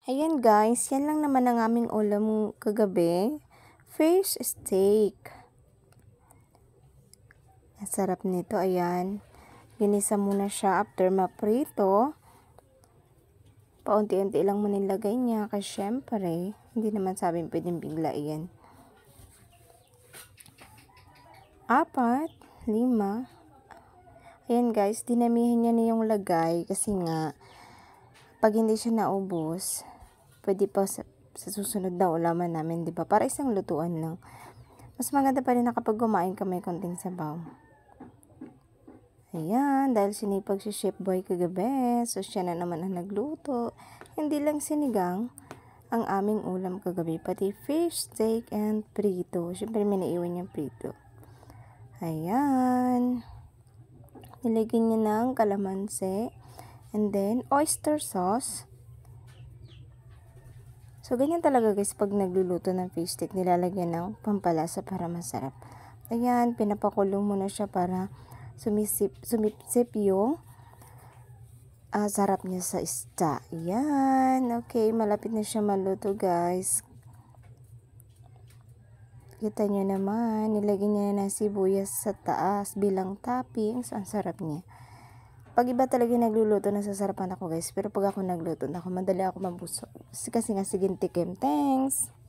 Ayan guys, yan lang naman ang aming ulam kagabi. Fish steak. Ang sarap nito, ayan. Ginisa muna siya after maprito. Paunti-unti lang mo nilagay niya kasi syempre, hindi naman sabing pwedeng bigla yan. 4, 5. Ayan guys, dinamihan niya na yung lagay kasi nga, pag hindi siya naubos, pwede pa sa susunod na ulaman namin, di ba? Para isang lutuan lang. Mas maganda pa rin na kapag kumain ka may konting sabaw. Ayan, dahil sinipag si Chef Boy kagabi, so siya na naman ang nagluto. Hindi lang sinigang ang aming ulam kagabi, pati fish, steak, and prito. Siyempre may naiwan yung prito. Ayan. Nilagyan niya ng kalamansi. And then, oyster sauce. So, ganyan talaga guys pag nagluluto ng fish stick, nilalagyan ng pampalasa para masarap. Ayan, pinapakulo muna siya para sumipsip yung sarap niya sa isda. Ayan, okay, malapit na siya maluto guys. Kita nyo naman, nilagyan niya na ng sibuyas sa taas bilang toppings. Ang sarap niya. Pag iba talaga nagluluto, nasasarapan ako guys. Pero pag ako nagluto, madali ako mabusog. Kasi nga, sige, tikim. Thanks!